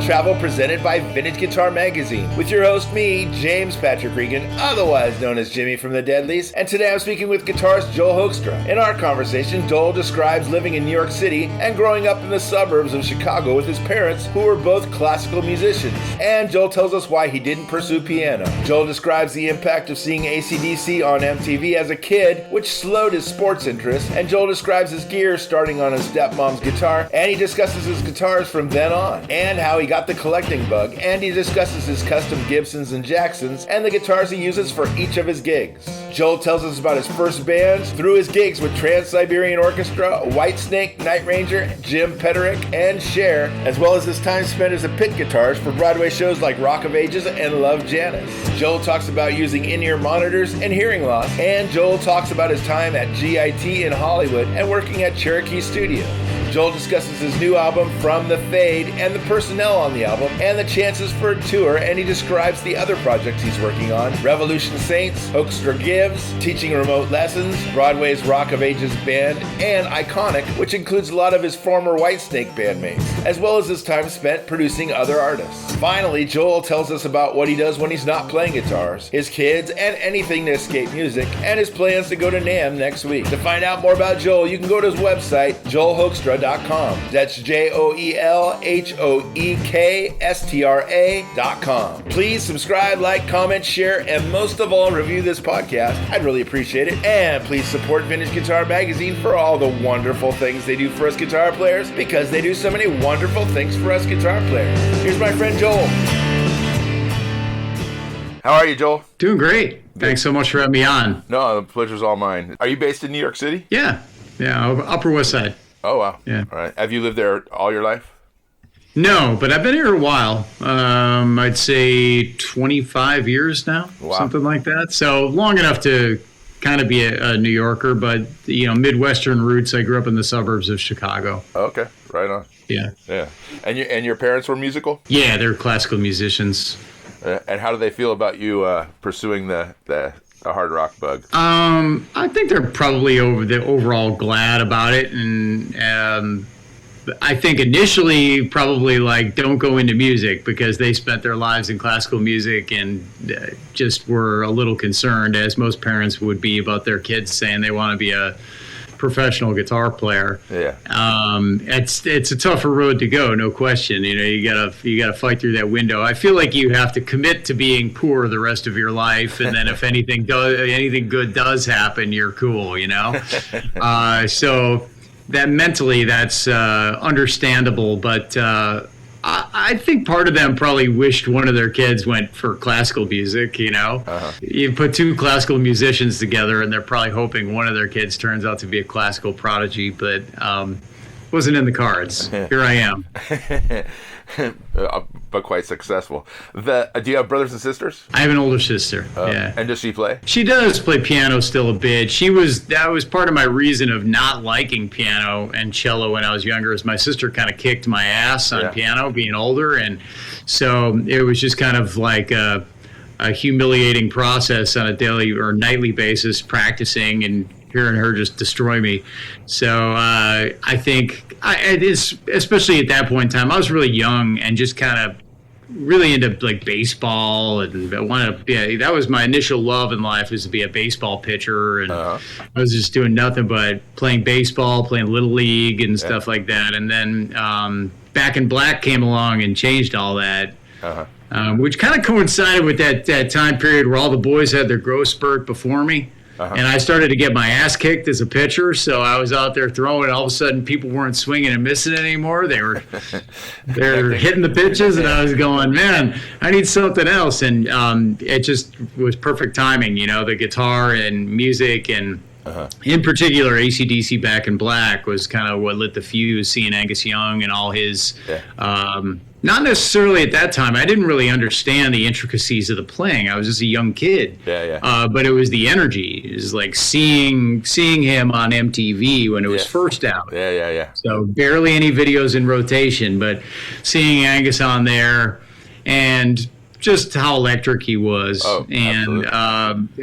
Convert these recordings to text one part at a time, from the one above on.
Travel presented by Vintage Guitar Magazine with your host, me, James Patrick Regan, otherwise known as Jimmy from the Deadlies, and today I'm speaking with guitarist Joel Hoekstra. In our conversation, Joel describes living in New York City and growing up in the suburbs of Chicago with his parents, who were both classical musicians, and Joel tells us why he didn't pursue piano. Joel describes the impact of seeing AC/DC on MTV as a kid, which slowed his sports interest, and Joel describes his gear starting on his stepmom's guitar, and he discusses his guitars from then on, and how he got the collecting bug, and he discusses his custom Gibsons and Jacksons, and the guitars he uses for each of his gigs. Joel tells us about his first bands, through his gigs with Trans Siberian Orchestra, Whitesnake, Night Ranger, James Patrick, and Cher, as well as his time spent as a pit guitarist for Broadway shows like Rock of Ages and Love Janis. Joel talks about using in-ear monitors and hearing loss, and Joel talks about his time at GIT in Hollywood and working at Cherokee Studio. Joel discusses his new album, From the Fade, and the personnel on the album, and the chances for a tour, and he describes the other projects he's working on: Revolution Saints, Hoekstra Gives, Teaching Remote Lessons, Broadway's Rock of Ages band, and Iconic, which includes a lot of his former Whitesnake bandmates, as well as his time spent producing other artists. Finally, Joel tells us about what he does when he's not playing guitars, his kids, and anything to escape music, and his plans to go to NAMM next week. To find out more about Joel, you can go to his website, joelhoekstra.com. That's JOELHOEKSTRA.com. Please subscribe, like, comment, share, and most of all, review this podcast. I'd really appreciate it. And please support Vintage Guitar Magazine for all the wonderful things they do for us guitar players, because they do so many wonderful things for us guitar players. Here's my friend Joel. How are you, Joel? Doing great. Thanks so much for having me on. No, the pleasure's all mine. Are you based in New York City? Yeah, Upper West Side. Oh, wow. Yeah. All right. Have you lived there all your life? No, but I've been here a while. I'd say 25 years now, wow. Something like that. So long enough to kind of be a New Yorker, but, Midwestern roots. I grew up in the suburbs of Chicago. Okay, right on. Yeah. Yeah. And your parents were musical? Yeah, they're classical musicians. And how do they feel about you pursuing the hard rock bug? I think they're probably overall glad about it, and I think initially probably don't go into music, because they spent their lives in classical music and just were a little concerned, as most parents would be, about their kids saying they want to be a professional guitar player. Yeah. It's a tougher road to go, no question. You gotta fight through that window. I feel like you have to commit to being poor the rest of your life, and then if anything good does happen, you're cool. So that mentally, that's understandable, but I think part of them probably wished one of their kids went for classical music, Uh-huh. You put two classical musicians together, and they're probably hoping one of their kids turns out to be a classical prodigy, but wasn't in the cards. Here I am. But quite successful. Do you have brothers and sisters? I have an older sister, yeah. And does she play? She does play piano still a bit. That was part of my reason of not liking piano and cello when I was younger, is my sister kind of kicked my ass on piano, being older, and so it was just kind of like a humiliating process on a daily or nightly basis, practicing and hearing her just destroy me. So I think, especially at that point in time, I was really young and just kind of really into baseball, and that was my initial love in life, was to be a baseball pitcher, and I was just doing nothing but playing baseball, playing Little League and stuff like that. And then Back in Black came along and changed all that. Which kind of coincided with that time period where all the boys had their growth spurt before me. And I started to get my ass kicked as a pitcher, so I was out there throwing, and all of a sudden people weren't swinging and missing anymore. They're hitting the pitches, and I was going, man, I need something else. And it just was perfect timing, the guitar and music, and in particular AC/DC Back in Black was kind of what lit the fuse, seeing Angus Young and all his not necessarily at that time. I didn't really understand the intricacies of the playing. I was just a young kid. But it was the energy. It was like seeing him on MTV when it was first out. So barely any videos in rotation, but seeing Angus on there and just how electric he was. And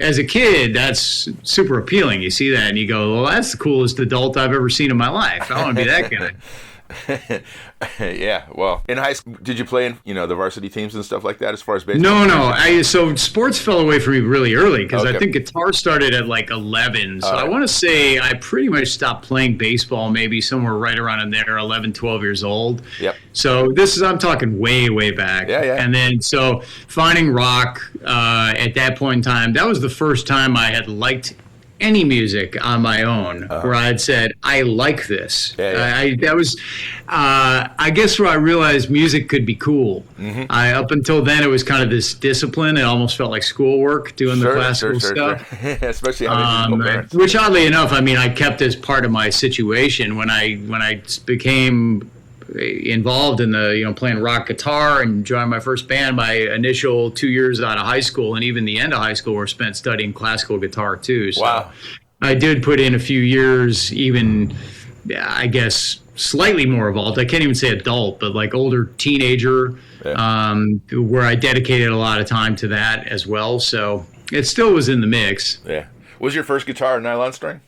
as a kid, that's super appealing. You see that and you go, well, that's the coolest adult I've ever seen in my life. I want to be that guy. Yeah. Well, in high school, did you play in the varsity teams and stuff like that as far as baseball? No. So sports fell away from me really early because Okay. I think guitar started at like 11. So I want to say I pretty much stopped playing baseball maybe somewhere right around in there, 11, 12 years old. Yep. So I'm talking way back. Yeah. And then so finding rock at that point in time, that was the first time I had liked any music on my own, where I had said, I like this. That was, I guess, where I realized music could be cool. Mm-hmm. Up until then, it was kind of this discipline. It almost felt like schoolwork doing the classical stuff. Especially having musical parents. Which, oddly enough, I kept as part of my situation when I became involved in the playing rock guitar and joined my first band. My initial 2 years out of high school and even the end of high school were spent studying classical guitar too. So wow. I did put in a few years, even I guess slightly more involved. I can't even say adult, but like older teenager, where I dedicated a lot of time to that as well. So it still was in the mix. Yeah. Was your first guitar a nylon string?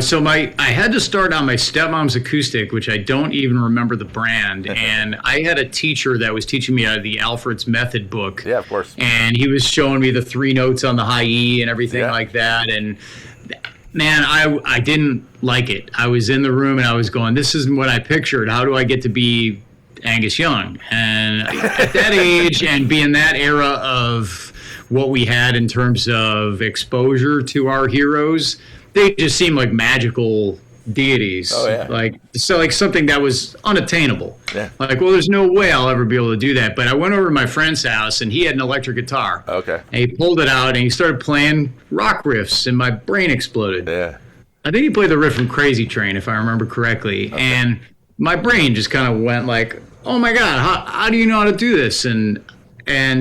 So I had to start on my stepmom's acoustic, which I don't even remember the brand. And I had a teacher that was teaching me out of the Alfred's Method book. Yeah, of course. And he was showing me the 3 notes on the high E and everything like that. And man, I didn't like it. I was in the room and I was going, this isn't what I pictured. How do I get to be Angus Young? And at that age and being that era of what we had in terms of exposure to our heroes, they just seemed like magical deities. Oh, yeah. Like something that was unattainable. Yeah. Like, well, there's no way I'll ever be able to do that. But I went over to my friend's house and he had an electric guitar. Okay. And he pulled it out and he started playing rock riffs and my brain exploded. Yeah. I think he played the riff from Crazy Train, if I remember correctly. Okay. And my brain just kind of went like, oh my God, how do you know how to do this? And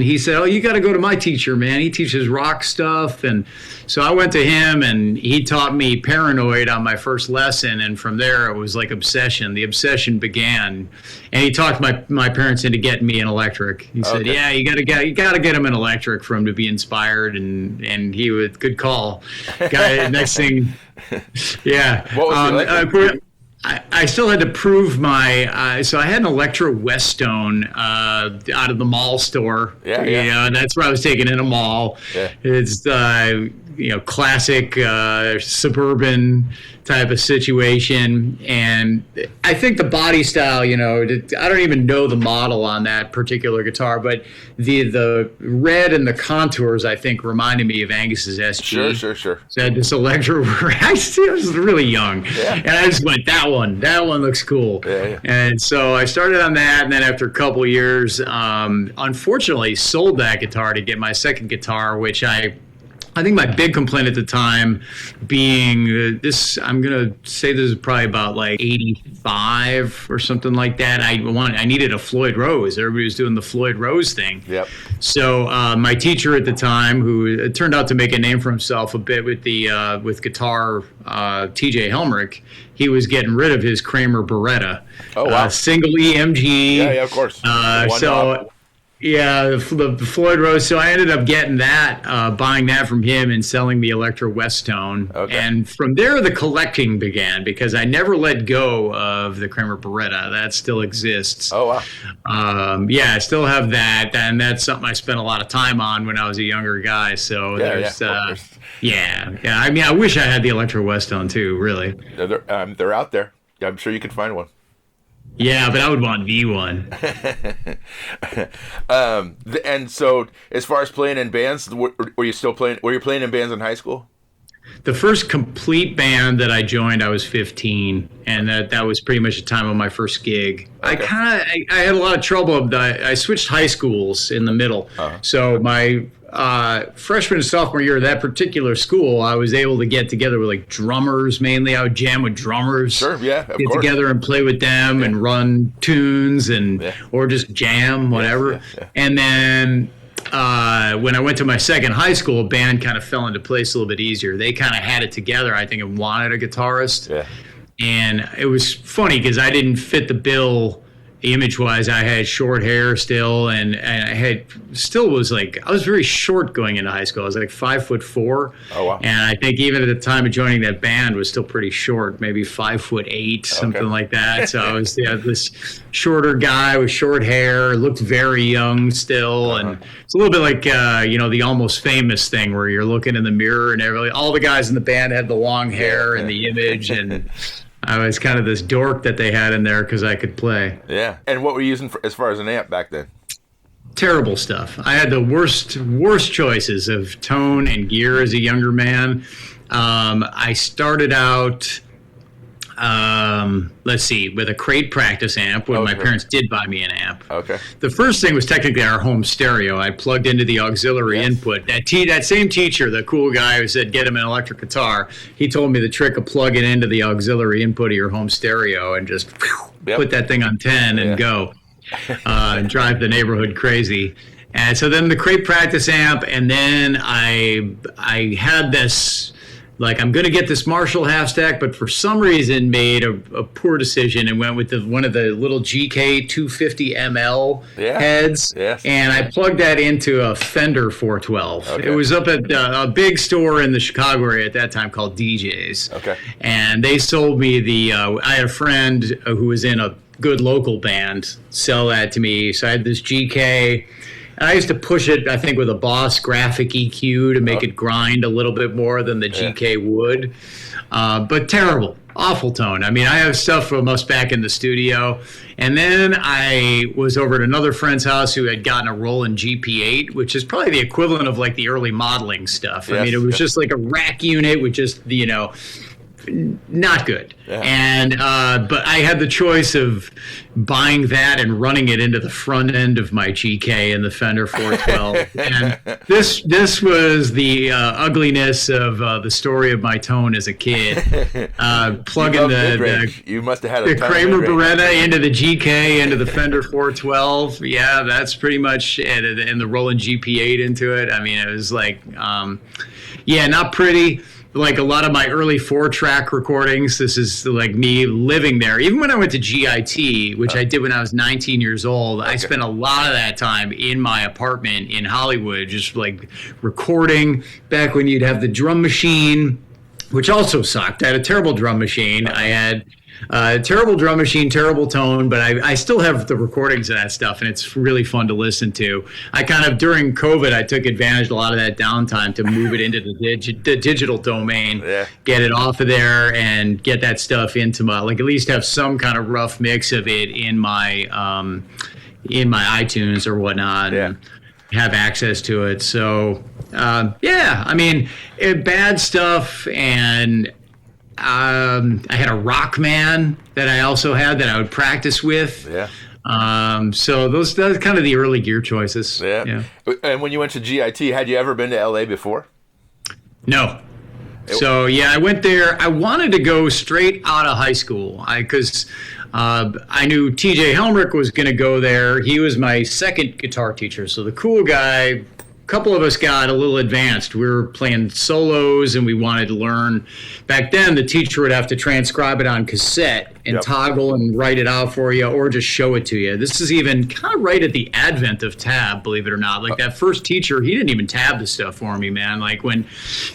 he said, oh, you got to go to my teacher, man. He teaches rock stuff. And so I went to him and he taught me Paranoid on my first lesson. And from there, it was like obsession. The obsession began. And he talked my parents into getting me an electric. He said, yeah, you got to get him an electric for him to be inspired. And he was, good call. Next thing, yeah. What was the electric? I still had to prove my. So I had an Electra Westone out of the mall store. Yeah. That's where I was taken in a mall. Yeah. It's classic suburban type of situation, and I think the body style. I don't even know the model on that particular guitar, but the red and the contours I think reminded me of Angus's SG. Sure. So I had this Electra. I was really young, and I just went, that one looks cool. Yeah. And so I started on that, and then after a couple of years, unfortunately sold that guitar to get my second guitar, which I think my big complaint at the time being this, I'm going to say this is probably about like 85 or something like that. I needed a Floyd Rose. Everybody was doing the Floyd Rose thing. Yep. So my teacher at the time, who turned out to make a name for himself a bit with guitar, TJ Helmrich, he was getting rid of his Kramer Beretta. Oh, wow. Single EMG. Yeah, of course. Yeah, the Floyd Rose. So I ended up getting that, buying that from him and selling the Electra Westone. Okay. And from there, the collecting began because I never let go of the Kramer Beretta. That still exists. Oh, wow. I still have that. And that's something I spent a lot of time on when I was a younger guy. So I wish I had the Electra Westone too, really. They're out there. I'm sure you could find one. Yeah, but I would want V1. And so, as far as playing in bands, were you still playing? Were you playing in bands in high school? The first complete band that I joined, I was 15, and that was pretty much the time of my first gig. Okay. I had a lot of trouble. I switched high schools in the middle, so my freshman and sophomore year of that particular school, I was able to get together with like drummers mainly. I would jam with drummers. Sure, yeah, of get course. Together and play with them and run tunes or just jam, whatever. Yeah. And then when I went to my second high school, a band kind of fell into place a little bit easier. They kind of had it together, I think, and wanted a guitarist. Yeah. And it was funny because I didn't fit the bill image-wise, I had short hair still, and I was very short going into high school. I was like 5'4". Oh wow! And I think even at the time of joining that band was still pretty short, maybe 5'8", something like that. So I was this shorter guy with short hair, looked very young still, and it's a little bit like the Almost Famous thing where you're looking in the mirror and all the guys in the band had the long hair and the image, and I was kind of this dork that they had in there because I could play. Yeah. And what were you using as far as an amp back then? Terrible stuff. I had the worst choices of tone and gear as a younger man. I started out, with a crate practice amp when my parents did buy me an amp. Okay. The first thing was technically our home stereo. I plugged into the auxiliary input. That same teacher, the cool guy who said get him an electric guitar, he told me the trick of plugging into the auxiliary input of your home stereo and just put that thing on 10 and go and drive the neighborhood crazy. And so then the crate practice amp, and then I had this, like, I'm going to get this Marshall half stack, but for some reason made a poor decision and went with one of the little GK 250 ML heads. Yes. And I plugged that into a Fender 412. Okay. It was up at a big store in the Chicago area at that time called DJ's. Okay. And they sold me I had a friend who was in a good local band sell that to me. So I had this GK. I used to push it, I think, with a Boss graphic EQ to make it grind a little bit more than the GK would. But terrible, awful tone. I mean, I have stuff from us back in the studio. And then I was over at another friend's house who had gotten a Roland GP8, which is probably the equivalent of like the early modeling stuff. Yes, I mean, it was just like a rack unit with just, not good. Yeah. And but I had the choice of buying that and running it into the front end of my GK in the Fender 412. And this was the ugliness of the story of my tone as a kid. Plugging you must have had the Kramer Beretta into the GK into the Fender 412. Yeah, that's pretty much it. And the Roland GP8 into it. I mean, it was like, not pretty. Like a lot of my early 4-track recordings, this is like me living there. Even when I went to GIT, which I did when I was 19 years old, I spent a lot of that time in my apartment in Hollywood, just like recording back when you'd have the drum machine, which also sucked. I had a terrible drum machine. I had terrible drum machine, terrible tone, but I still have the recordings of that stuff, and it's really fun to listen to. I kind of, during COVID, I took advantage of a lot of that downtime to move it into the digital domain, get it off of there, and get that stuff into my, like, at least have some kind of rough mix of it in my iTunes or whatnot, and have access to it. So, I mean, bad stuff, and I had a Rockman that I also had that I would practice with. So that was kind of the early gear choices. Yeah. And when you went to GIT, had you ever been to LA before? No. So I went there. I wanted to go straight out of high school because I knew TJ Helmrich was going to go there. He was my second guitar teacher. So the cool guy. Couple of us got a little advanced. We were playing solos and we wanted to learn. Back then, the teacher would have to transcribe it on cassette and toggle and write it out for you or just show it to you. This is even kind of right at the advent of tab, believe it or not. Like that first teacher, he didn't even tab the stuff for me, man. Like when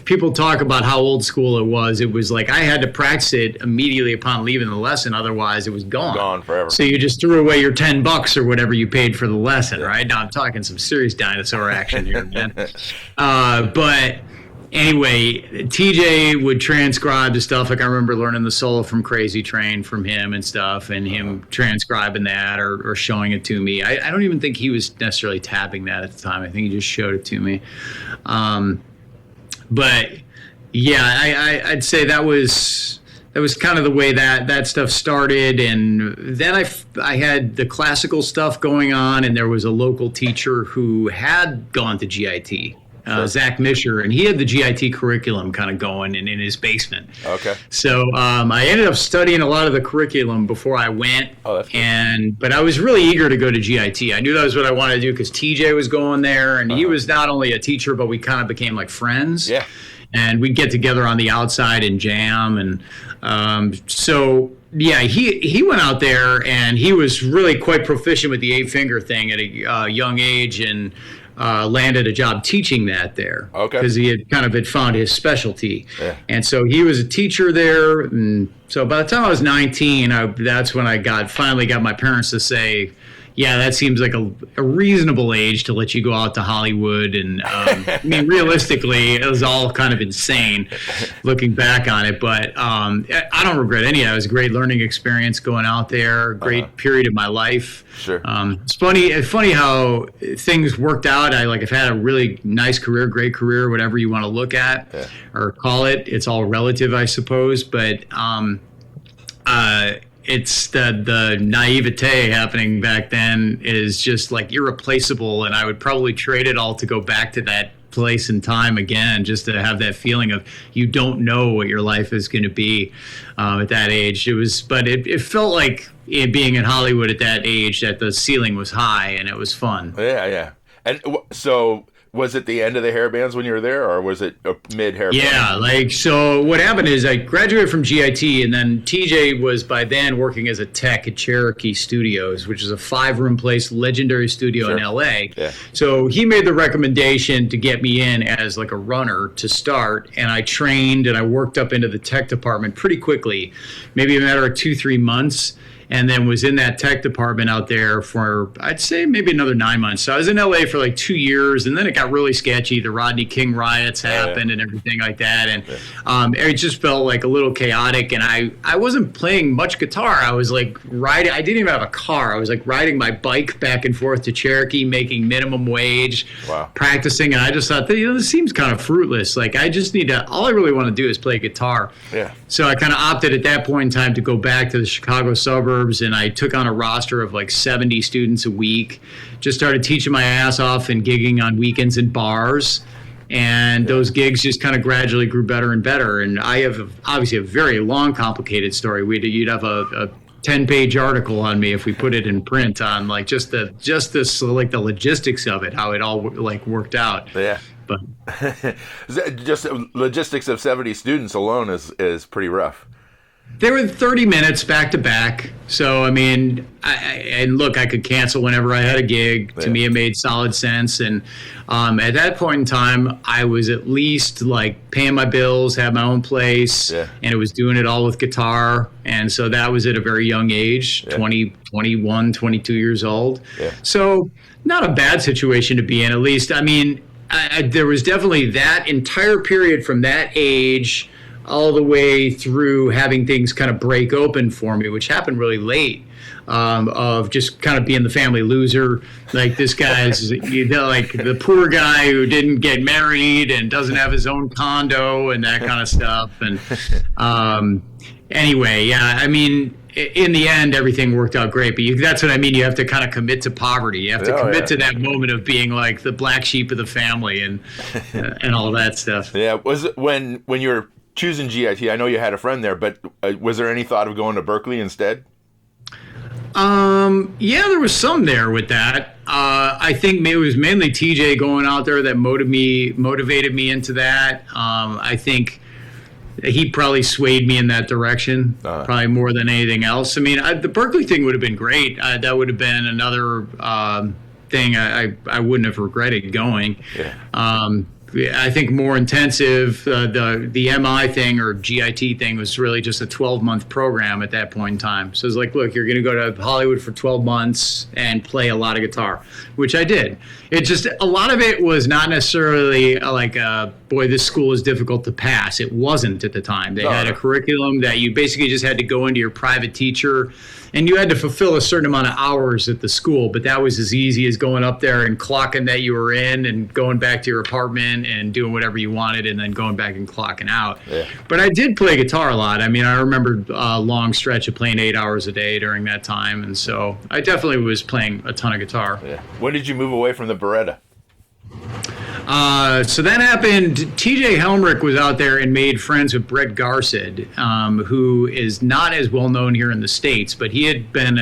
people talk about how old school it was like I had to practice it immediately upon leaving the lesson. Otherwise, it was gone. Gone forever. So you just threw away your $10 or whatever you paid for the lesson, right? Now I'm talking some serious dinosaur action here. But anyway, TJ would transcribe the stuff. Like I remember learning the solo from Crazy Train from him and stuff, and him transcribing that or showing it to me. I don't even think he was necessarily tapping that at the time. I think he just showed it to me. But yeah, I'd say that was kind of the way that stuff started. And then I had the classical stuff going on, and there was a local teacher who had gone to GIT, Zach Misher, and he had the GIT curriculum kind of going in his basement. Okay. So I ended up studying a lot of the curriculum before I went. Oh, that's cool. But I was really eager to go to GIT. I knew that was what I wanted to do because TJ was going there, and he was not only a teacher, but we kind of became like friends. Yeah. And we'd get together on the outside and jam. And so yeah, he went out there and he was really quite proficient with the 8-finger thing at a young age, and landed a job teaching that there. Okay. Because he had found his specialty. Yeah. And so he was a teacher there. And so by the time I was 19, that's when I finally got my parents to say, yeah, that seems like a reasonable age to let you go out to Hollywood. And I mean, realistically, it was all kind of insane looking back on it. But I don't regret any of it. It was a great learning experience going out there, great period of my life. Sure. It's funny how things worked out. I've had a really nice career, great career, whatever you want to look at or call it. It's all relative, I suppose. But it's the naivete happening back then is just like irreplaceable, and I would probably trade it all to go back to that place and time again, just to have that feeling of you don't know what your life is going to be at that age. It felt like being in Hollywood at that age, that the ceiling was high and it was fun. Yeah. And so was it the end of the hair bands when you were there, or was it a mid-hair band? Yeah, so what happened is I graduated from GIT, and then TJ was by then working as a tech at Cherokee Studios, which is a 5-room place, legendary studio in LA. Yeah. So he made the recommendation to get me in as like a runner to start, and I trained and I worked up into the tech department pretty quickly, maybe a matter of 2-3 months. And then was in that tech department out there for, I'd say, maybe another 9 months. So I was in LA for like 2 years, and then it got really sketchy. The Rodney King riots happened and everything like that. And it just felt like a little chaotic. And I wasn't playing much guitar. I was like riding. I didn't even have a car. I was like riding my bike back and forth to Cherokee, making minimum wage, practicing. And I just thought, this seems kind of fruitless. Like I just need to, all I really want to do is play guitar. Yeah. So I kind of opted at that point in time to go back to the Chicago suburbs, and I took on a roster of like 70 students a week. Just started teaching my ass off and gigging on weekends in bars, and those gigs just kind of gradually grew better and better. And I have obviously a very long, complicated story. You'd have a 10-page article on me if we put it in print on like just the logistics of it, how it all like worked out. Yeah. But just logistics of 70 students alone is pretty rough. They were 30 minutes back to back. So, I mean, I could cancel whenever I had a gig. To me, it made solid sense. And at that point in time, I was at least like paying my bills, had my own place, and it was doing it all with guitar. And so that was at a very young age, 20, 21, 22 years old. Yeah. So not a bad situation to be in, at least. I mean, there was definitely that entire period from that age all the way through having things kind of break open for me, which happened really late, of just kind of being the family loser. Like this guy's, like the poor guy who didn't get married and doesn't have his own condo and that kind of stuff. And anyway, I mean, in the end, everything worked out great. But that's what I mean. You have to kind of commit to poverty. You have to commit to that moment of being like the black sheep of the family and all that stuff. Yeah. Was it when you were choosing GIT? I know you had a friend there, but was there any thought of going to Berkeley instead? Yeah, there was some there with that. I think it was mainly TJ going out there that motivated me into that. I think he probably swayed me in that direction, probably more than anything else. I mean, the Berkeley thing would have been great. That would have been another thing I wouldn't have regretted going. Yeah. I think more intensive, the MI thing or GIT thing was really just a 12-month program at that point in time. So it's like, look, you're going to go to Hollywood for 12 months and play a lot of guitar, which I did. It just, a lot of it was not necessarily like, boy, this school is difficult to pass. It wasn't at the time. They had a curriculum that you basically just had to go into your private teacher, and you had to fulfill a certain amount of hours at the school, but that was as easy as going up there and clocking that you were in and going back to your apartment and doing whatever you wanted and then going back and clocking out. Yeah. But I did play guitar a lot. I mean, I remember a long stretch of playing 8 hours a day during that time, and so I definitely was playing a ton of guitar. Yeah. When did you move away from the Beretta? So that happened. TJ Helmrich was out there and made friends with Brett Garsed, who is not as well known here in the States, but he had been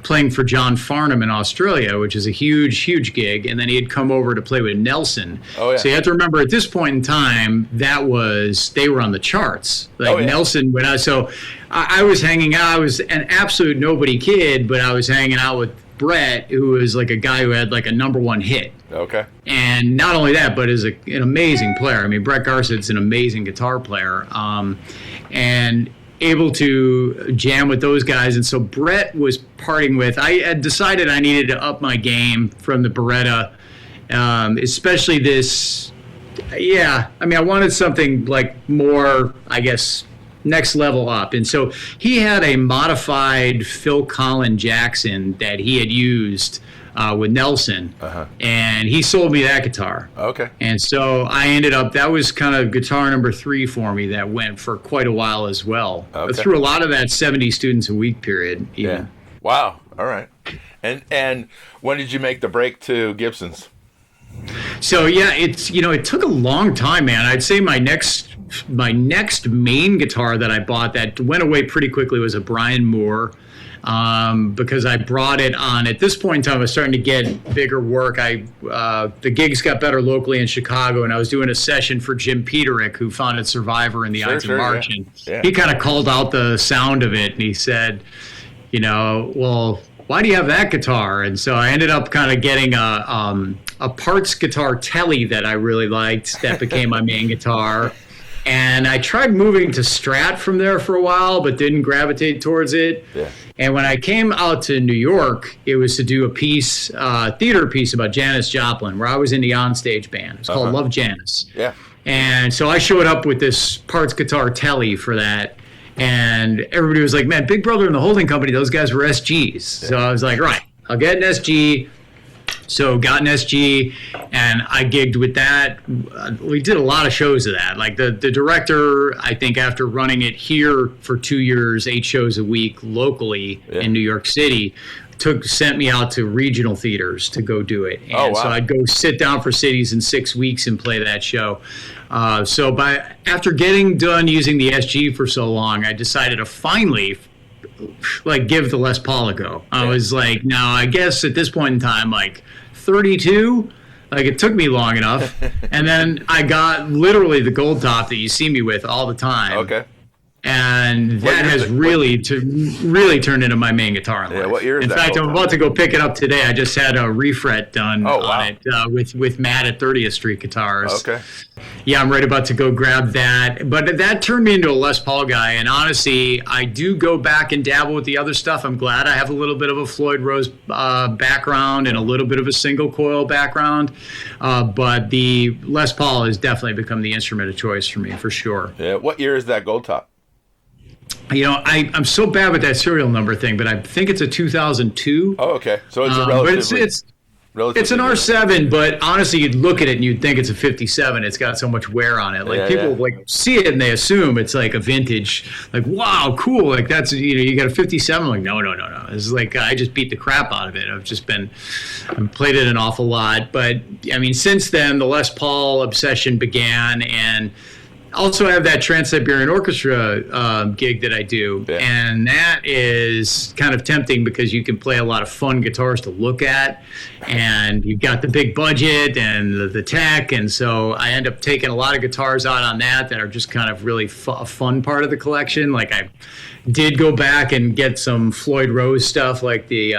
playing for John Farnham in Australia, which is a huge, huge gig. And then he had come over to play with Nelson. Oh, yeah. So you have to remember at this point in time, they were on the charts. Like Nelson, I was hanging out. I was an absolute nobody kid, but I was hanging out with Brett, who was like a guy who had like a #1 hit. Okay. And not only that, but is an amazing player. I mean, Brett Garcett's an amazing guitar player, and able to jam with those guys. And so Brett was parting with, I had decided I needed to up my game from the Beretta, especially this. Yeah, I mean, I wanted something like more, I guess, next level up. And so he had a modified Phil Collen Jackson that he had used with Nelson, and he sold me that guitar. Okay. And so I ended up, that was kind of guitar number 3 for me that went for quite a while as well. Okay. Through a lot of that 70 students a week period. Even. Yeah. Wow. All right. And when did you make the break to Gibsons? So yeah, it took a long time, man. I'd say my next main guitar that I bought that went away pretty quickly was a Brian Moore, because I brought it on. At this point in time, I was starting to get bigger work. The gigs got better locally in Chicago, and I was doing a session for Jim Peterik, who founded Survivor in the Ides of March. Yeah. And he kind of called out the sound of it, and he said, well, why do you have that guitar? And so I ended up kind of getting a parts guitar telly that I really liked that became my main guitar. And I tried moving to Strat from there for a while, but didn't gravitate towards it. Yeah. And when I came out to New York, it was to do a theater piece about Janis Joplin, where I was in the onstage band. It's called Love Janis. Yeah. And so I showed up with this parts guitar telly for that. And everybody was like, man, Big Brother and the holding company, those guys were SGs. Yeah. So I was like, right, I'll get an SG. So got an SG, and I gigged with that. We did a lot of shows of that. Like the director, I think after running it here for 2 years, 8 shows a week locally in New York City, sent me out to regional theaters to go do it. And so I'd go sit down for cities in 6 weeks and play that show. So after getting done using the SG for so long, I decided to finally give the Les Paul a go. I was like, now I guess at this point in time, 32, it took me long enough. And then I got literally the gold top that you see me with all the time. Okay. And that has really turned into my main guitar in life. What year is that? In fact, I'm about to go pick it up today. I just had a refret done on it with Matt at 30th Street Guitars. Okay. Yeah, I'm right about to go grab that. But that turned me into a Les Paul guy. And honestly, I do go back and dabble with the other stuff. I'm glad I have a little bit of a Floyd Rose background and a little bit of a single coil background. But the Les Paul has definitely become the instrument of choice for me, for sure. Yeah. What year is that gold top? I'm so bad with that serial number thing, but I think it's a 2002. Oh, okay. So it's a relatively... It's an R7, but honestly, you'd look at it and you'd think it's a 57. It's got so much wear on it. People see it and they assume it's like a vintage. Wow, cool. That's you got a 57. I'm no. It's I just beat the crap out of it. I've played it an awful lot, but I mean, since then the Les Paul obsession began, and also I have that Trans Siberian Orchestra gig that I do, and that is kind of tempting because you can play a lot of fun guitars to look at, and you've got the big budget and the tech, and so I end up taking a lot of guitars out on that are just kind of really a fun part of the collection. I did go back and get some Floyd Rose stuff, like the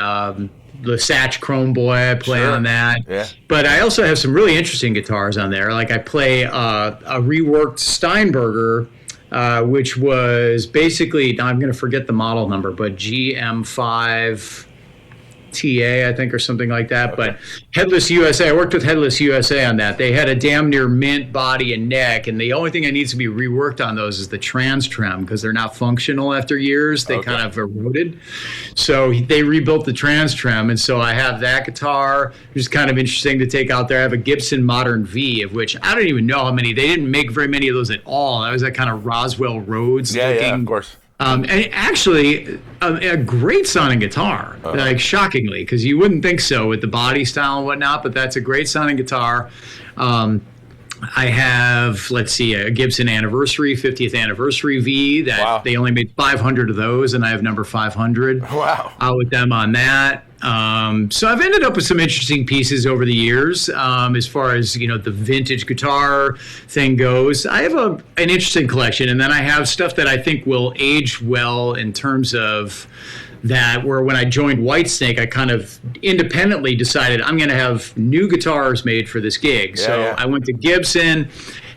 Satch Chrome Boy. I play on that. Yeah. But I also have some really interesting guitars on there. I play a reworked Steinberger, which was basically, now I'm going to forget the model number, but GM5 TA, I think, or something like that. Okay. But Headless USA, I worked with Headless USA on that. They had a damn near mint body and neck, and the only thing that needs to be reworked on those is the trans trem, because they're not functional after years. They kind of eroded. So they rebuilt the trans trem, and so I have that guitar, which is kind of interesting to take out there. I have a Gibson Modern V, of which I don't even know how many. They didn't make very many of those at all. That was that kind of Roswell Rhodes looking. Yeah, of course. And actually, a great sounding guitar, like shockingly, because you wouldn't think so with the body style and whatnot, but that's a great sounding guitar. I have, let's see, a Gibson Anniversary, 50th Anniversary V that they only made 500 of those, and I have number 500 with them on that. So I've ended up with some interesting pieces over the years as far as, the vintage guitar thing goes. I have an interesting collection, and then I have stuff that I think will age well in terms of that, where when I joined Whitesnake, I kind of independently decided I'm going to have new guitars made for this gig. I went to Gibson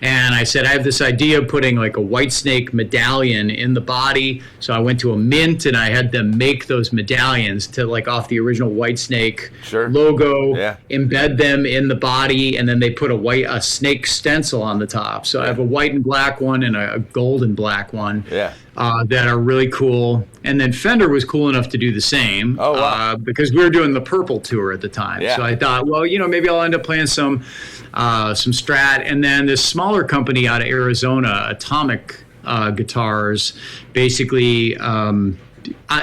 and I said, I have this idea of putting like a Whitesnake medallion in the body. So I went to a mint and I had them make those medallions to like off the original Whitesnake logo, embed them in the body, and then they put a snake stencil on the top. So I have a white and black one and a gold and black one. That are really cool. And then Fender was cool enough to do the same because we were doing the Purple tour at the time. So I thought, well, maybe I'll end up playing some Strat. And then this smaller company out of Arizona, Atomic Guitars, basically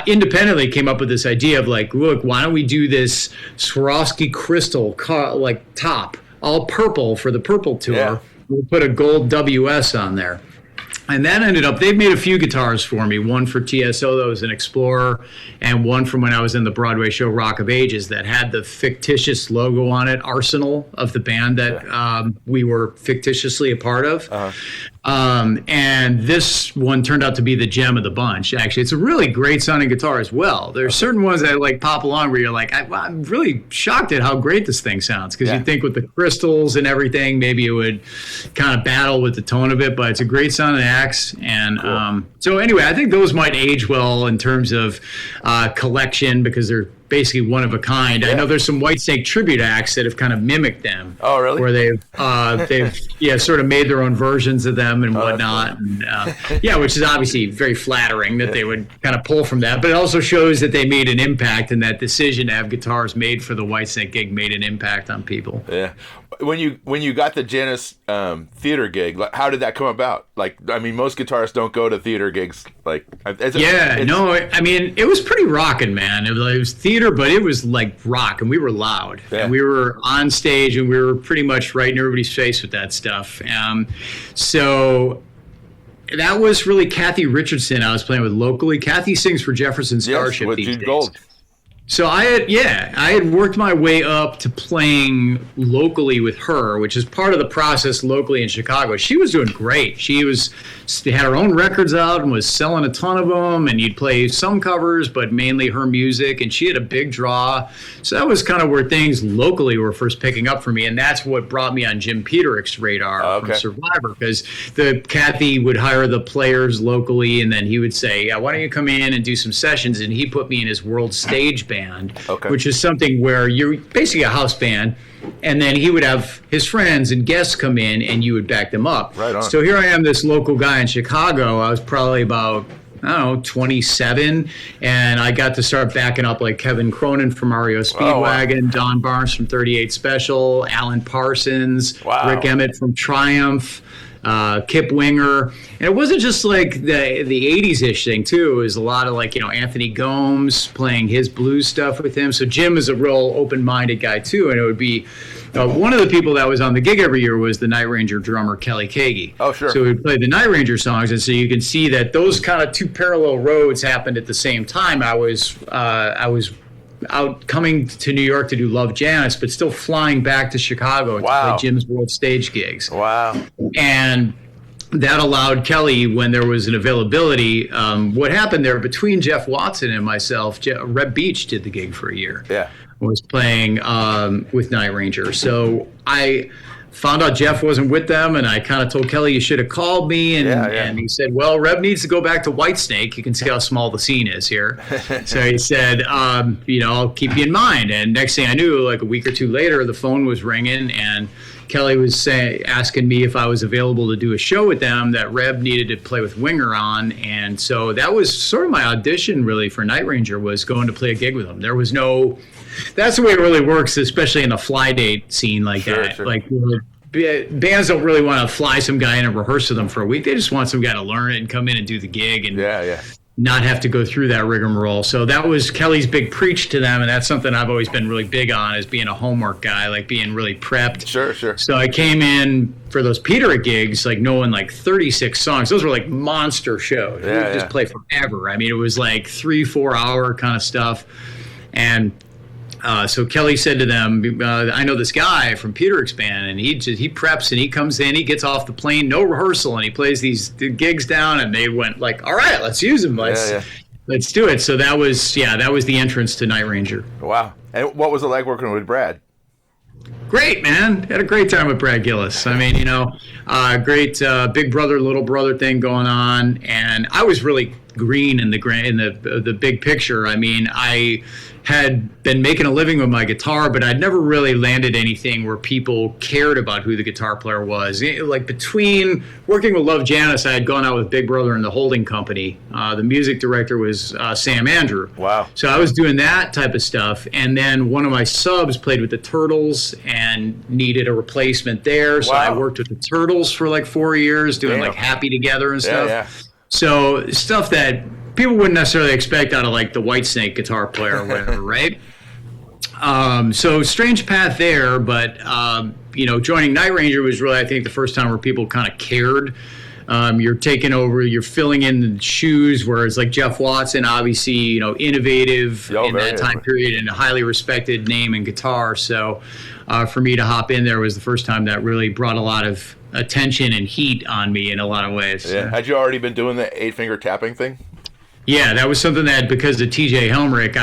independently came up with this idea of like, look, why don't we do this Swarovski crystal top, all purple for the Purple tour. We'll put a gold WS on there. And that ended up, they've made a few guitars for me, one for TSO that was an Explorer, and one from when I was in the Broadway show Rock of Ages that had the fictitious logo on it, Arsenal, of the band that we were fictitiously a part of. And this one turned out to be the gem of the bunch. Actually, it's a really great sounding guitar as well. There's certain ones that like pop along where you're like, I'm really shocked at how great this thing sounds, because you'd think with the crystals and everything, maybe it would kind of battle with the tone of it, but it's a great sounding axe. And so anyway, I think those might age well in terms of collection, because they're basically one of a kind. I know there's some Whitesnake tribute acts that have kind of mimicked them. Oh, really? Where they've sort of made their own versions of them and whatnot. And, which is obviously very flattering that they would kind of pull from that. But it also shows that they made an impact, and that decision to have guitars made for the Whitesnake gig made an impact on people. Yeah. When you got the Janis theater gig, how did that come about? Like, I mean, most guitarists don't go to theater gigs. Like, I mean, it was pretty rocking, man. It was theater, but it was like rock, and we were loud, and we were on stage, and we were pretty much right in everybody's face with that stuff. So that was really Kathy Richardson I was playing with locally. Kathy sings for Jefferson Starship these days. Gold. So I had worked my way up to playing locally with her, which is part of the process locally in Chicago. She was doing great. She had her own records out and was selling a ton of them, and you'd play some covers, but mainly her music, and she had a big draw. So that was kind of where things locally were first picking up for me, and that's what brought me on Jim Peterik's radar from Survivor, because Kathy would hire the players locally, and then he would say, why don't you come in and do some sessions, and he put me in his world stage band. Which is something where you're basically a house band, and then he would have his friends and guests come in, and you would back them up. Right on. So here I am, this local guy in Chicago. I was probably about, 27, and I got to start backing up like Kevin Cronin from REO Speedwagon, Don Barnes from 38 Special, Alan Parsons, Rick Emmett from Triumph, Kip Winger. And it wasn't just like the 80s-ish thing, too. It was a lot of like, Anthony Gomes playing his blues stuff with him. So Jim is a real open-minded guy, too. And it would be one of the people that was on the gig every year was the Night Ranger drummer, Kelly Kagi. Oh, sure. So he would play the Night Ranger songs. And so you can see that those kind of two parallel roads happened at the same time. I was out coming to New York to do Love Janis, but still flying back to Chicago to play Jim's World Stage gigs. Wow. And that allowed Kelly, when there was an availability, what happened there between Jeff Watson and myself, Reb Beach did the gig for a year. Yeah. Was playing with Night Ranger. So I found out Jeff wasn't with them, and I kind of told Kelly, you should have called me. And he said, well, Reb needs to go back to Whitesnake. You can see how small the scene is here. So he said, I'll keep you in mind. And next thing I knew, like a week or two later, the phone was ringing, and Kelly was asking me if I was available to do a show with them that Reb needed to play with Winger on. And so that was sort of my audition, really, for Night Ranger, was going to play a gig with them. There was no... That's the way it really works, especially in a fly date scene like that. Sure. Like, bands don't really want to fly some guy in and rehearse with them for a week. They just want some guy to learn it and come in and do the gig. And not have to go through that rigmarole. So that was Kelly's big preach to them, and that's something I've always been really big on, is being a homework guy, like being really prepped. Sure. So I came in for those Peterik gigs, like knowing like 36 songs. Those were like monster shows. We would just play forever. I mean, it was like 3-4 hour kind of stuff. And so Kelly said to them, I know this guy from Peterik's band, and he preps and he comes in, he gets off the plane, no rehearsal, and he plays these gigs down, and they went like, all right, let's use him. Let's do it. So that was the entrance to Night Ranger. Wow. And what was it like working with Brad? Great, man. Had a great time with Brad Gillis. I mean, great big brother, little brother thing going on. And I was really green in the big picture. I mean, I had been making a living with my guitar, but I'd never really landed anything where people cared about who the guitar player was. Like between working with Love Janis, I had gone out with Big Brother and the holding company. The music director was Sam Andrew. Wow. So I was doing that type of stuff. And then one of my subs played with the Turtles and needed a replacement there. So I worked with the Turtles for like 4 years, doing like Happy Together and stuff. Yeah. So stuff that people wouldn't necessarily expect out of like the Whitesnake guitar player or whatever, right? So strange path there, but joining Night Ranger was really, I think, the first time where people kind of cared. You're taking over, you're filling in the shoes, whereas like Jeff Watson, obviously, innovative in that time period and a highly respected name in guitar. So for me to hop in there was the first time that really brought a lot of attention and heat on me in a lot of ways. Yeah. Had you already been doing the 8-finger tapping thing? Yeah, that was something that, because of TJ Helmrich,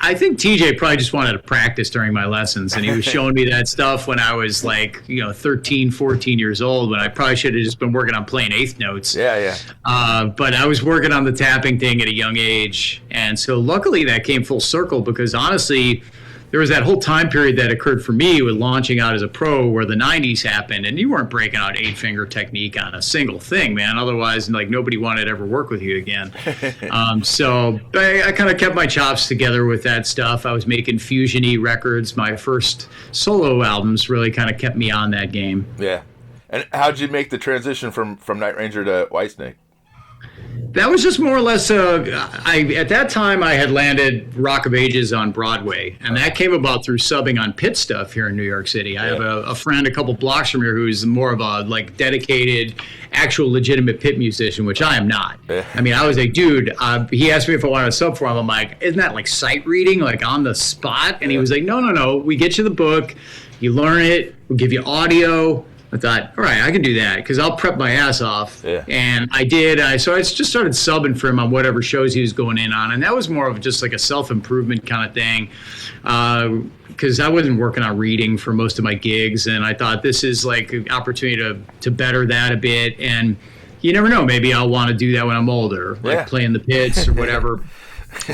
I think TJ probably just wanted to practice during my lessons, and he was showing me that stuff when I was like, 13, 14 years old, when I probably should have just been working on playing eighth notes. Yeah. But I was working on the tapping thing at a young age, and so luckily that came full circle, because honestly, there was that whole time period that occurred for me with launching out as a pro where the 90s happened, and you weren't breaking out 8-finger technique on a single thing, man. Otherwise, like, nobody wanted to ever work with you again. So I kind of kept my chops together with that stuff. I was making fusion-y records. My first solo albums really kind of kept me on that game. Yeah. And how'd you make the transition from Night Ranger to Whitesnake? That was just more or less, at that time I had landed Rock of Ages on Broadway, and that came about through subbing on pit stuff here in New York City. I have a friend a couple blocks from here who's more of a like dedicated, actual legitimate pit musician, which I am not. I mean, I was like, dude, he asked me if I wanted to sub for him. I'm like, isn't that like sight reading, like on the spot? And he was like, no, we get you the book, you learn it, we'll give you audio. I thought, all right, I can do that because I'll prep my ass off. Yeah. And I did. So I just started subbing for him on whatever shows he was going in on. And that was more of just like a self-improvement kind of thing because I wasn't working on reading for most of my gigs. And I thought this is like an opportunity to better that a bit. And you never know, maybe I'll want to do that when I'm older, like playing the pits or whatever.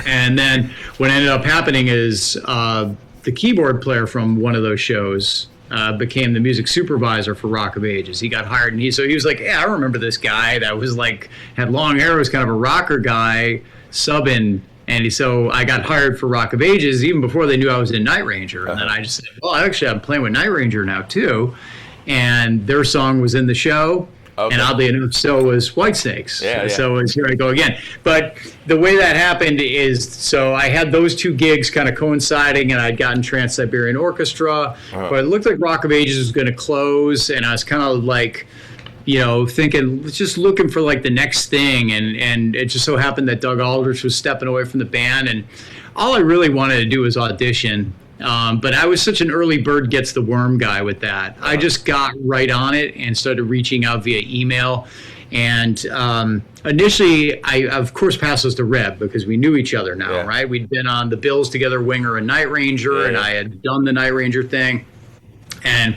And then what ended up happening is the keyboard player from one of those shows became the music supervisor for Rock of Ages. He got hired, and he was like, yeah, I remember this guy that was like, had long hair, was kind of a rocker guy, subbing, and so I got hired for Rock of Ages even before they knew I was in Night Ranger. And then I just said, well, actually, I'm playing with Night Ranger now, too. And their song was in the show. Okay. And oddly enough, so was Whitesnake's. So it was Here I Go Again. But the way that happened is, so I had those two gigs kind of coinciding, and I'd gotten Trans Siberian Orchestra, but it looked like Rock of Ages was going to close, and I was kind of like, thinking, just looking for like the next thing, and it just so happened that Doug Aldrich was stepping away from the band, and all I really wanted to do was audition. But I was such an early bird gets the worm guy with that. I just got right on it and started reaching out via email. And initially, I, of course, passed those to Reb because we knew each other now, right? We'd been on the bills together, Winger and Night Ranger, and I had done the Night Ranger thing. And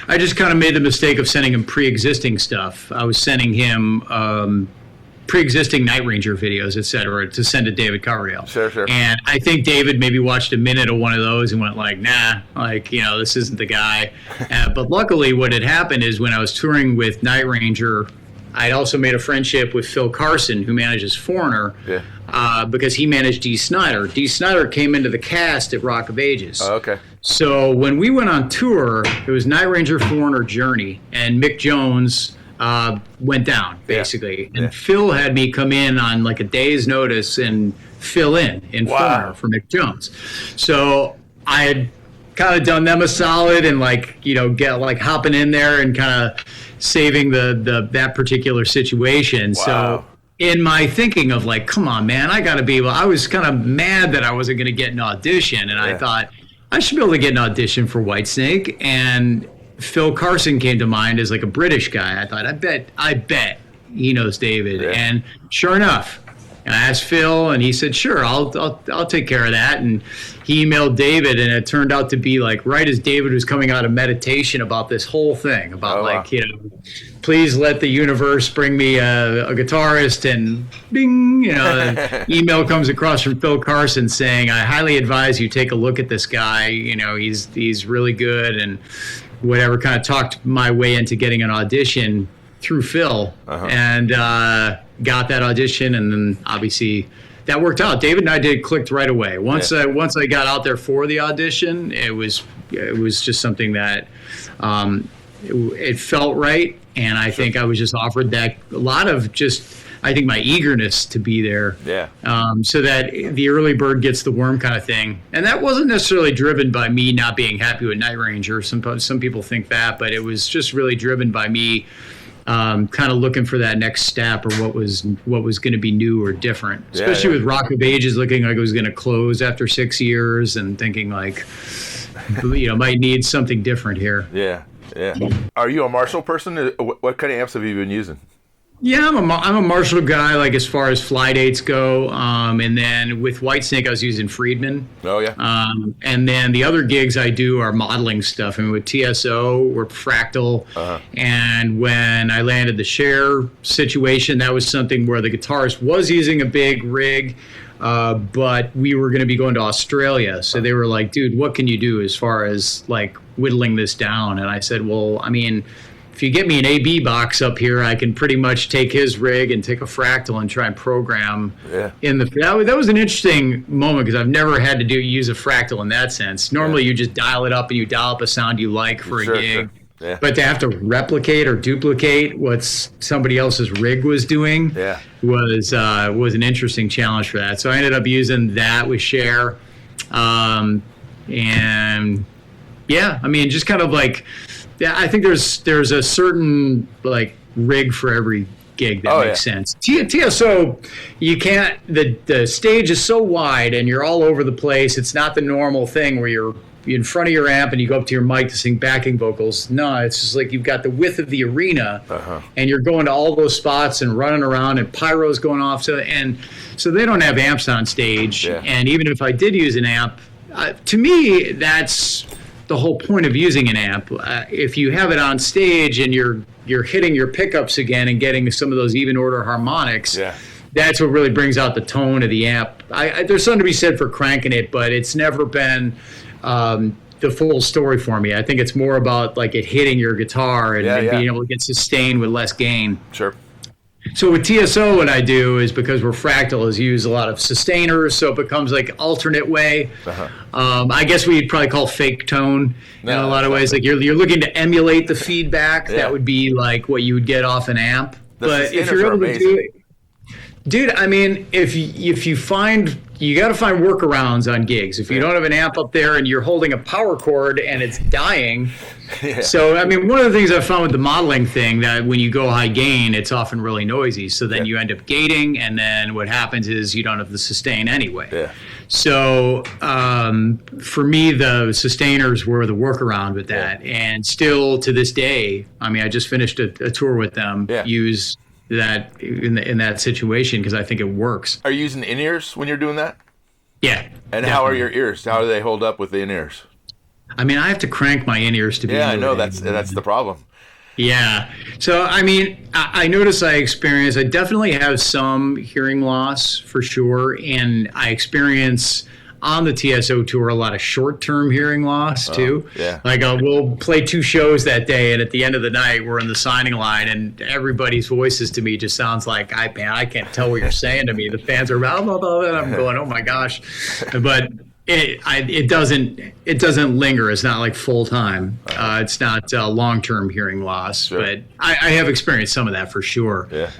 I just kind of made the mistake of sending him pre-existing stuff. I was sending him pre-existing Night Ranger videos, et cetera, to send to David Coverdale. Sure. And I think David maybe watched a minute of one of those and went like, nah, like, this isn't the guy. But luckily what had happened is when I was touring with Night Ranger, I'd also made a friendship with Phil Carson, who manages Foreigner, because he managed Dee Snider. Dee Snider came into the cast at Rock of Ages. Oh, okay. So when we went on tour, it was Night Ranger, Foreigner, Journey, and Mick Jones went down, basically. And Phil had me come in on like a day's notice and fill in Foreigner for Mick Jones. So I had kind of done them a solid and get hopping in there and kind of saving that particular situation. Wow. So in my thinking of come on, man, I got to be able, I was kind of mad that I wasn't going to get an audition. And I thought I should be able to get an audition for Whitesnake. And Phil Carson came to mind as a British guy. I thought, I bet he knows David. Yeah. And sure enough, I asked Phil, and he said, "Sure, I'll take care of that." And he emailed David, and it turned out to be right as David was coming out of meditation about this whole thing, about please let the universe bring me a guitarist, and bing, an email comes across from Phil Carson saying, "I highly advise you take a look at this guy. He's really good," and whatever, kind of talked my way into getting an audition through Phil, and got that audition, and then obviously that worked out. David and I clicked right away. Once I got out there for the audition, it was just something that it felt right, and I think I was just offered that a lot of I think my eagerness to be there. Yeah. So that the early bird gets the worm kind of thing. And that wasn't necessarily driven by me not being happy with Night Ranger. Some people think that, but it was just really driven by me kind of looking for that next step, or what was going to be new or different. Especially with Rock of Ages looking like it was going to close after 6 years, and thinking might need something different here. Yeah. Yeah. Are you a Marshall person? What kind of amps have you been using? Yeah, I'm a Marshall guy, as far as fly dates go. And then with Whitesnake, I was using Friedman. Oh, yeah. And then the other gigs I do are modeling stuff. I mean, with TSO, we're Fractal. And when I landed the Cher situation, that was something where the guitarist was using a big rig, but we were going to be going to Australia. So they were like, dude, what can you do as far as, whittling this down? And I said, well, I mean, if you get me an AB box up here, I can pretty much take his rig and take a Fractal and try and program in the. That was an interesting moment, because I've never had to use a Fractal in that sense. Normally, you just dial it up and you dial up a sound you like for a gig. Sure. Yeah. But to have to replicate or duplicate what somebody else's rig was doing was an interesting challenge for that. So I ended up using that with Cher, and I mean, just kind of I think there's a certain rig for every gig that makes sense. TSO, you can't. The stage is so wide and you're all over the place. It's not the normal thing where you're in front of your amp and you go up to your mic to sing backing vocals. No, it's just you've got the width of the arena, and you're going to all those spots and running around, and pyro's going off. So they don't have amps on stage. Yeah. And even if I did use an amp, to me that's the whole point of using an amp. If you have it on stage and you're hitting your pickups again and getting some of those even order harmonics, that's what really brings out the tone of the amp. There's something to be said for cranking it, but it's never been the full story for me. I think it's more about it hitting your guitar and being able to get sustained with less gain. Sure. So with TSO, what I do is, because we're Fractal, is use a lot of sustainers, so it becomes alternate way. I guess we'd probably call fake tone in a lot of ways. You're looking to emulate the feedback. That would be what you would get off an amp. But if you're able to do it, dude, I mean, if you find, you got to find workarounds on gigs. If you don't have an amp up there and you're holding a power cord and it's dying. So, I mean, one of the things I've found with the modeling thing, that when you go high gain, it's often really noisy. So then you end up gating, and then what happens is you don't have the sustain anyway. So for me, the sustainers were the workaround with that. And still to this day, I mean, I just finished a tour with them, use that in that situation, because I think it works. Are you using in-ears when you're doing that? Yeah. And definitely. How are your ears? How do they hold up with the in-ears? I mean, I have to crank my in-ears to be. Yeah, I know that's the problem. Yeah. So, I mean, I notice I definitely have some hearing loss for sure, and I experience on the TSO tour a lot of short-term hearing loss too. We'll play 2 shows that day, and at the end of the night, we're in the signing line, and everybody's voices to me just sounds like, I can't tell what you're saying to me. The fans are blah, blah, blah, and I'm going, oh my gosh. But It doesn't linger. It's not like full time. It's not long term hearing loss, Sure. but I have experienced some of that for sure. Yeah.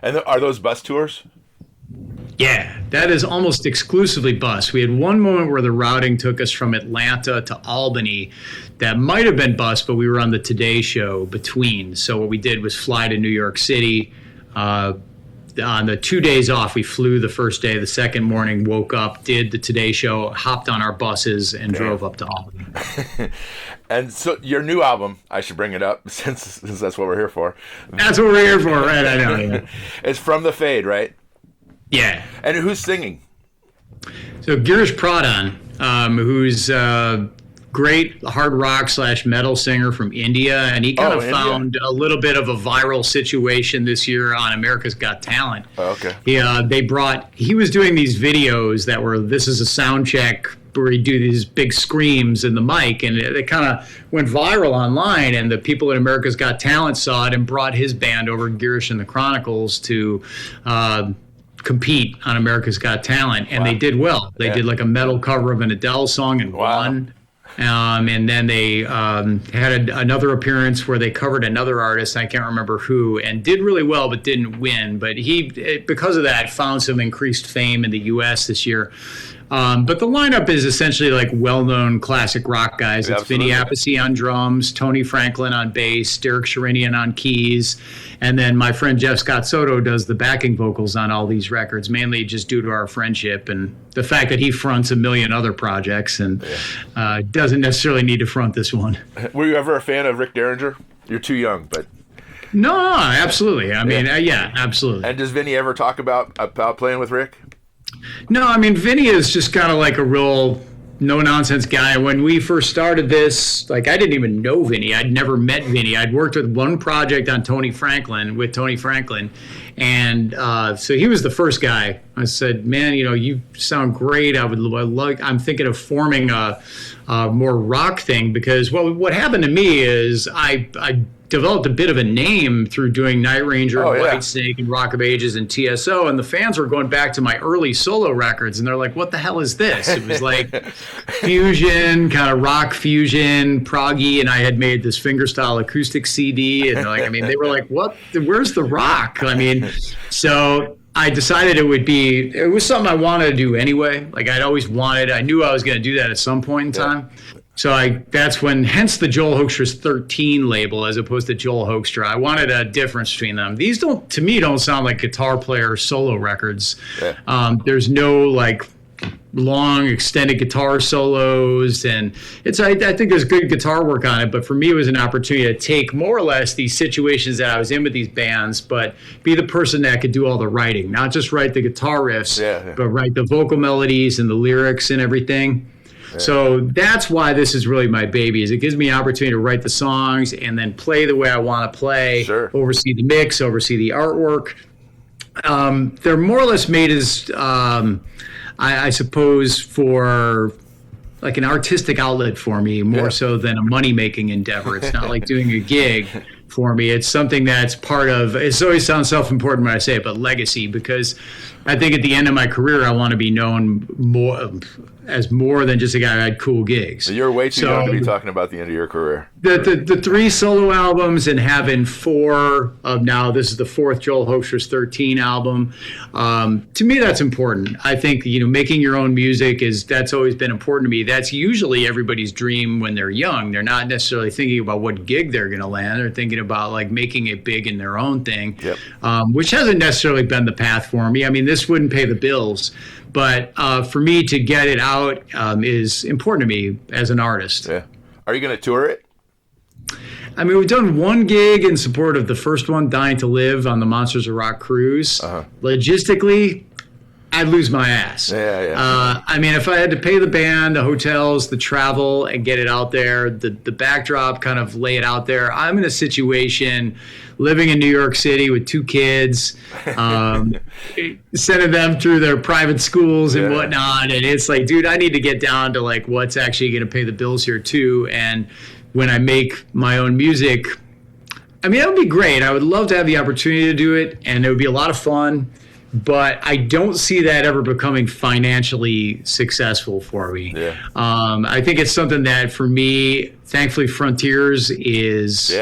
And are those bus tours? Yeah, that is almost exclusively bus. We had one moment where the routing took us from Atlanta to Albany. That might have been bus, but we were on the Today Show between. So what we did was fly to New York City. On the 2 days off, we flew the first day. The second morning, woke up, did the Today Show, hopped on our buses, and drove up to Albany. And so your new album, I should bring it up since that's what we're here for. That's what we're here for, right? I know. Yeah. It's From the Fade, right? Yeah. And who's singing? So Girish Pradhan, who's great hard rock / metal singer from India, and he kind of found a little bit of a viral situation this year on America's Got Talent. Oh, okay. He was doing these videos that were, this is a sound check, where he'd do these big screams in the mic, and it kind of went viral online, and the people at America's Got Talent saw it and brought his band over, Girish and the Chronicles, to compete on America's Got Talent, and they did well. They did like a metal cover of an Adele song and won. And then they had another appearance where they covered another artist, I can't remember who, and did really well but didn't win. But because of that, found some increased fame in the U.S. this year. But the lineup is essentially like well-known classic rock guys. It's Vinny Appice on drums, Tony Franklin on bass, Derek Sherinian on keys, and then my friend Jeff Scott Soto does the backing vocals on all these records, mainly just due to our friendship and the fact that he fronts a million other projects and doesn't necessarily need to front this one. Were you ever a fan of Rick Derringer? You're too young, but... No, absolutely. I mean, absolutely. And does Vinny ever talk about playing with Rick? No, I mean, Vinny is just kind of like a real no-nonsense guy. When we first started this, like, I didn't even know Vinny. I'd never met Vinny. I'd worked with one project on Tony Franklin, and so he was the first guy. I said, man, you sound great. I'm thinking of forming a more rock thing, because what happened to me is I developed a bit of a name through doing Night Ranger and Whitesnake and Rock of Ages and TSO, and the fans were going back to my early solo records, and they're like, what the hell is this? It was like fusion, kind of rock fusion, proggy, and I had made this fingerstyle acoustic CD, and they were like, what? Where's the rock? I mean, so I decided it was something I wanted to do anyway. Like I knew I was going to do that at some point in time. So hence the Joel Hoekstra's 13 label as opposed to Joel Hoekstra. I wanted a difference between them. These to me don't sound like guitar player solo records. Yeah. There's no like long extended guitar solos, and I think there's good guitar work on it, but for me it was an opportunity to take more or less these situations that I was in with these bands, but be the person that could do all the writing, not just write the guitar riffs, but write the vocal melodies and the lyrics and everything. So that's why this is really my baby, is it gives me an opportunity to write the songs and then play the way I want to play, oversee the mix, oversee the artwork. They're more or less made as, I suppose, for like an artistic outlet for me, more so than a money-making endeavor. It's not like doing a gig for me. It's something that's part of, it always sounds self-important when I say it, but legacy, because I think at the end of my career, I want to be known more than just a guy who had cool gigs. You're way too young to be talking about the end of your career. The 3 solo albums and having 4 of now, this is the 4th Joel Hoekstra's 13 album. To me, that's important. I think, making your own music that's always been important to me. That's usually everybody's dream when they're young. They're not necessarily thinking about what gig they're going to land. They're thinking about like making it big in their own thing, which hasn't necessarily been the path for me. I mean, this wouldn't pay the bills. But for me to get it out is important to me as an artist. Yeah. Are you going to tour it? I mean, we've done one gig in support of the first one, Dying to Live, on the Monsters of Rock cruise. Logistically, I'd lose my ass. I mean, if I had to pay the band, the hotels, the travel, and get it out there, the backdrop, kind of lay it out there, I'm in a situation living in New York City with 2 kids, sending them through their private schools and whatnot. And it's like, dude, I need to get down to like what's actually going to pay the bills here too. And when I make my own music, I mean, that would be great. I would love to have the opportunity to do it, and it would be a lot of fun. but I don't see that ever becoming financially successful for me. Yeah. I think it's something that for me, thankfully, Frontiers is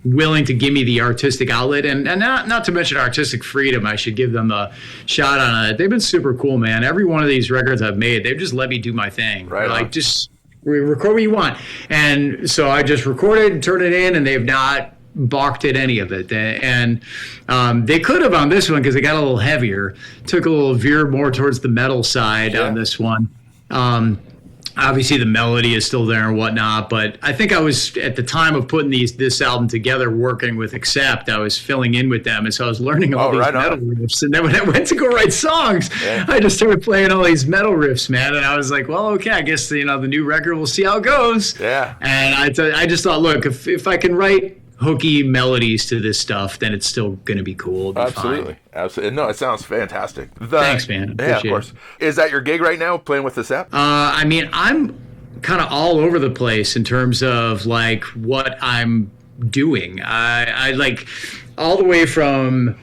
willing to give me the artistic outlet, and not to mention artistic freedom. I should give them a shot on it. They've been super cool, man. Every one of these records I've made, they've just let me do my thing. Right. Like, just record what you want. And so I just recorded and turned it in, and they've not balked at any of it. And they could have on this one because it got a little heavier. Took a little veer more towards the metal side on this one. Obviously the melody is still there and whatnot, but I think I was, at the time of putting this album together, working with Accept, I was filling in with them, and so I was learning all these metal riffs. And then when I went to go write songs, I just started playing all these metal riffs, man. And I was like, well, okay, I guess the new record, we'll see how it goes. Yeah. And I just thought, look, if I can write hooky melodies to this stuff, then it's still going to be cool. Absolutely. Absolutely. No, it sounds fantastic. Thanks, man. Yeah, of course. Is that your gig right now, playing with the set? I mean, I'm kind of all over the place in terms of like what I'm doing. I like all the way from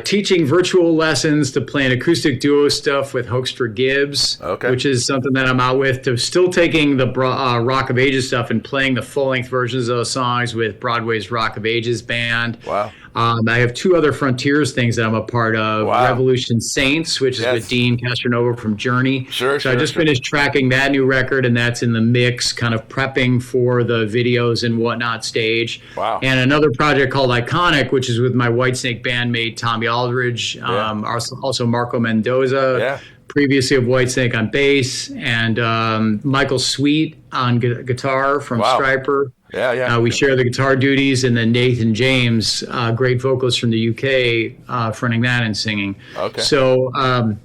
teaching virtual lessons to playing acoustic duo stuff with Hoekstra Gibbs, which is something that I'm out with, to still taking the Rock of Ages stuff and playing the full-length versions of those songs with Broadway's Rock of Ages band. Wow. I have 2 other Frontiers things that I'm a part of. Revolution Saints, which is with Dean Castronova from Journey. So I just finished tracking that new record, and that's in the mix, kind of prepping for the videos and whatnot stage. Wow. And another project called Iconic, which is with my Whitesnake bandmate Tommy Aldridge, also Marco Mendoza, previously of Whitesnake on bass, and Michael Sweet on guitar from Stryper. We share the guitar duties, and then Nathan James, great vocalist from the UK, fronting that and singing. So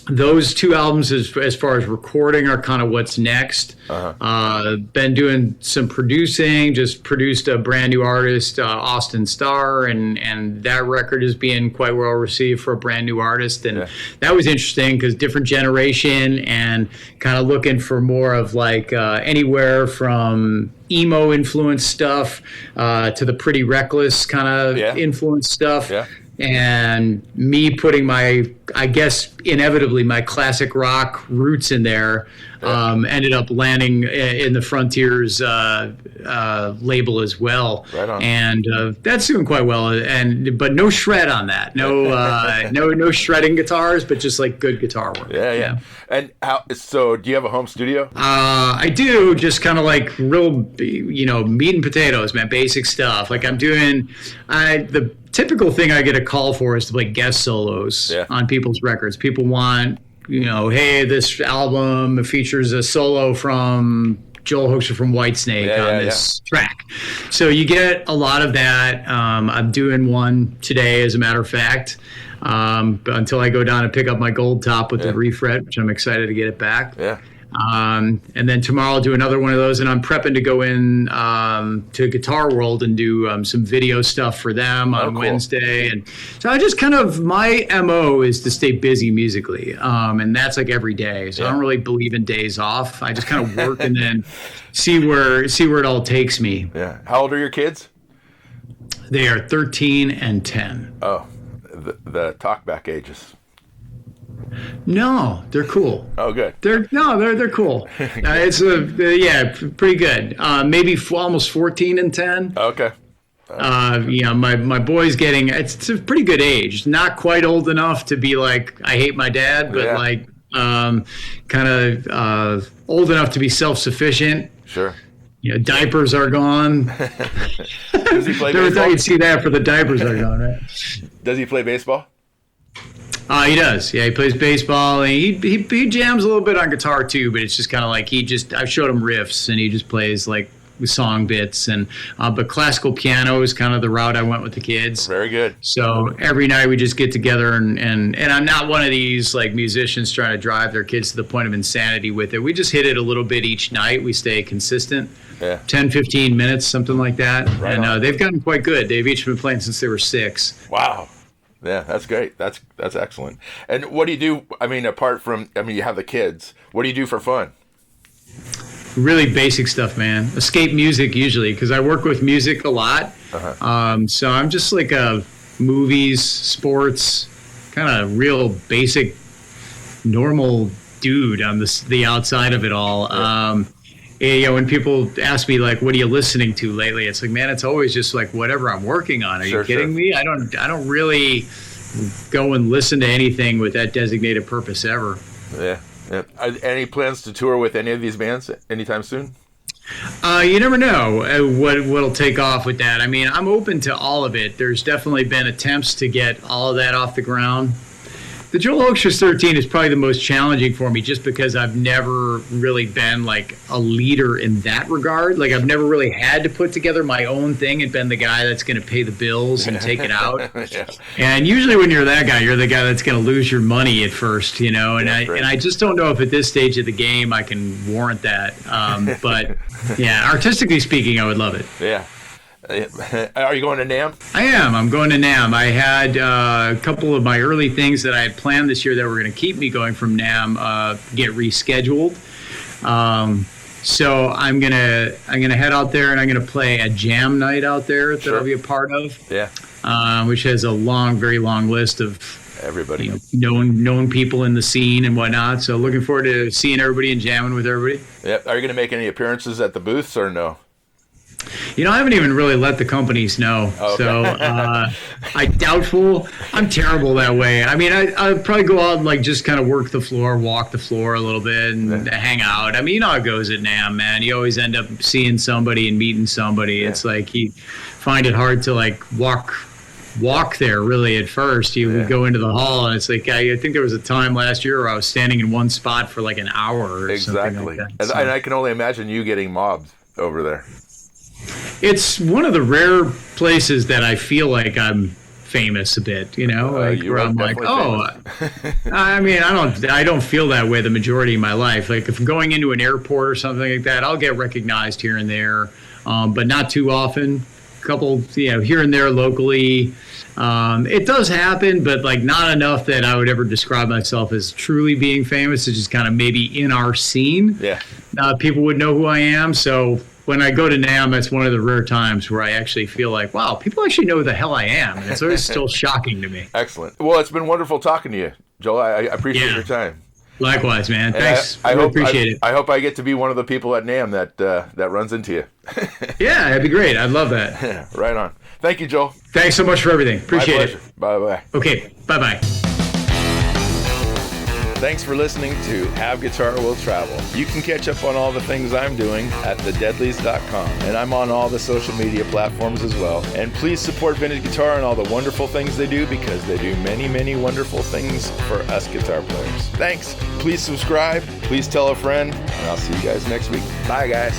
those 2 albums, as far as recording, are kind of what's next. Been doing some producing, just produced a brand new artist, Austin Starr, and that record is being quite well received for a brand new artist. And that was interesting because different generation, and kind of looking for more of like anywhere from emo influenced stuff to the Pretty Reckless kind of influenced stuff. And me putting my, I guess, inevitably my classic rock roots in there, ended up landing in the Frontiers label as well. Right on. And that's doing quite well. But no shred on that. No shredding guitars, but just like good guitar work. Yeah. And so do you have a home studio? I do, just kind of like real, meat and potatoes, man, basic stuff. Like I'm doing, the typical thing I get a call for is to play guest solos on people's records. People want, hey, this album features a solo from Joel Hoekstra from Whitesnake on this track. So you get a lot of that. I'm doing one today, as a matter of fact, until I go down and pick up my gold top with the refret, which I'm excited to get it back. And then tomorrow I'll do another one of those, and I'm prepping to go in to Guitar World and do some video stuff for them on Wednesday. And so I just kind of, my MO is to stay busy musically, and that's like every day. So I don't really believe in days off. I just kind of work and then see where it all takes me. Yeah. How old are your kids? They are 13 and 10. Oh, the talkback ages. No, they're cool. Oh, good. They're cool. It's pretty good. Maybe almost 14 and 10. Okay. My boy's getting, it's a pretty good age. Not quite old enough to be like, I hate my dad, but like kind of old enough to be self-sufficient. Sure. Diapers are gone. Does he play baseball? Never thought you'd see that, for the diapers are gone, right? Does he play baseball? He does. Yeah, he plays baseball, and he jams a little bit on guitar too, but it's just kind of like I've showed him riffs, and he just plays like song bits, and but classical piano is kind of the route I went with the kids. Very good. So every night we just get together, and I'm not one of these like musicians trying to drive their kids to the point of insanity with it. We just hit it a little bit each night. We stay consistent. 10, 15 minutes, something like that. Right. And they've gotten quite good. They've each been playing since they were 6. Wow. Yeah, that's great. That's excellent. And what do you do? I mean, apart from, you have the kids. What do you do for fun? Really basic stuff, man. Escape music usually, because I work with music a lot. So I'm just like movies, sports, kind of real basic, normal dude on the outside of it all. When people ask me like, what are you listening to lately? It's like, man, it's always just like whatever I'm working on. Are you kidding me? I don't really go and listen to anything with that designated purpose ever. Yeah. Any plans to tour with any of these bands anytime soon? You never know what'll take off with that. I mean, I'm open to all of it. There's definitely been attempts to get all of that off the ground. The Joel Hoekstra 13 is probably the most challenging for me just because I've never really been like a leader in that regard. Like I've never really had to put together my own thing and been the guy that's going to pay the bills and take it out. Yeah. And usually when you're that guy, you're the guy that's going to lose your money at first, and I just don't know if at this stage of the game I can warrant that. But yeah, artistically speaking, I would love it. Yeah. Are you going to NAMM? I am. I'm going to NAMM. I had a couple of my early things that I had planned this year that were going to keep me going from NAMM get rescheduled. So I'm gonna head out there and I'm gonna play a jam night out there that I'll be a part of. Yeah. Which has a very long list of everybody, known people in the scene and whatnot. So looking forward to seeing everybody and jamming with everybody. Yep. Are you gonna make any appearances at the booths or no? I haven't even really let the companies know. Oh, okay. So doubtful. I'm terrible that way. I mean, I'd probably go out and like just kind of walk the floor a little bit and hang out. I mean, you know how it goes at NAMM, man. You always end up seeing somebody and meeting somebody. Yeah. It's like you find it hard to like walk there really at first. You would go into the hall and it's like, I think there was a time last year where I was standing in one spot for like an hour or something like that. And I can only imagine you getting mobbed over there. It's one of the rare places that I feel like I'm famous a bit, where I'm like, I mean, I don't feel that way the majority of my life. Like if I'm going into an airport or something like that, I'll get recognized here and there, but not too often. A couple, here and there locally. It does happen, but like not enough that I would ever describe myself as truly being famous. It's just kind of maybe in our scene. Yeah. People would know who I am, so when I go to NAMM, that's one of the rare times where I actually feel like, wow, people actually know who the hell I am. And it's always still shocking to me. Excellent. Well, it's been wonderful talking to you, Joel. I appreciate your time. Likewise, man. Thanks. I appreciate it. I hope I get to be one of the people at NAMM that runs into you. Yeah, that'd be great. I'd love that. Right on. Thank you, Joel. Thanks so much for everything. Appreciate it. Bye-bye. Okay, bye-bye. Thanks for listening to Have Guitar Will Travel. You can catch up on all the things I'm doing at thedeadlies.com. And I'm on all the social media platforms as well. And please support Vintage Guitar and all the wonderful things they do because they do many, many wonderful things for us guitar players. Thanks. Please subscribe. Please tell a friend. And I'll see you guys next week. Bye, guys.